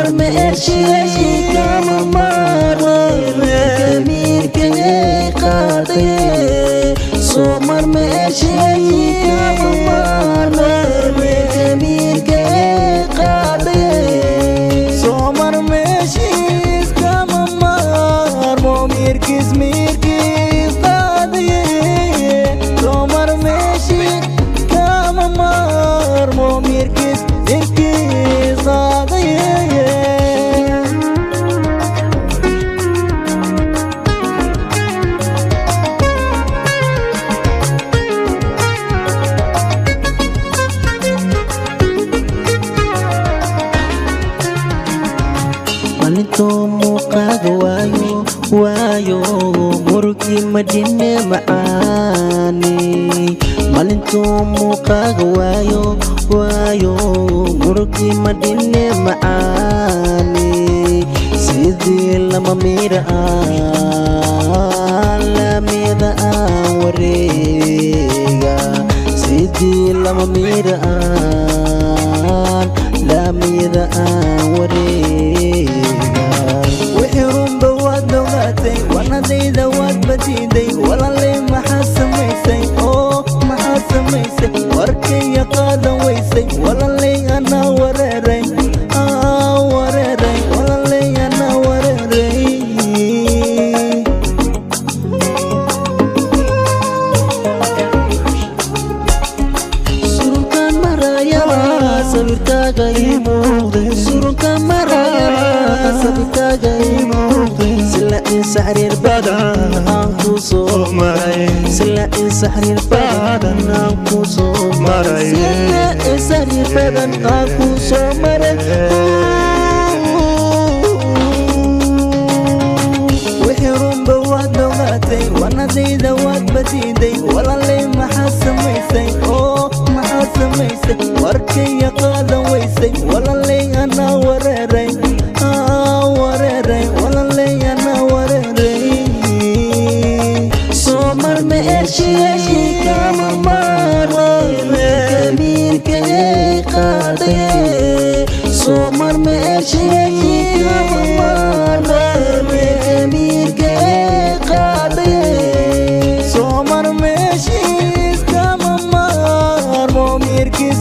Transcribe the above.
Somar meshi kama marme Kamir ke qade Somar meshi kama marme Kamir ke qade Somar meshi kama marmo Mirkis qade Somar meshi kama marmo Mirkis qade Malinto muqaga waayo murki madine maani Malinto muqaga waayo murki madine maani sidii lama mira lamida wareega sidii lama mira lamida wareega وحرم بواد وغاتي وانا ديدا واد بديدي ولا لي محاسميسي محاسميسي وركي يا قادا ويسي ولا لي انا وريري وريري ولا لي انا وريري سركان مرايا سبرتاغا يموغي سركان مرايا سبرتاغا سلا سحرير بدن أنكو صومري سلا سحرير بدن أنكو صومري سلا سحرير بدن أنكو صومري وحرم بواد لغاتي وانا ديدا واد بديدي ولا لي محاسميسي محاسميسي وركي يا قادا ويسي ولا لي انا وريري وريري ولا لي انا وريري Somar meshi kama marme Kamir ke qade Somar meshi kama marme Kamir ke qade Somar meshi kama marmo Mirkis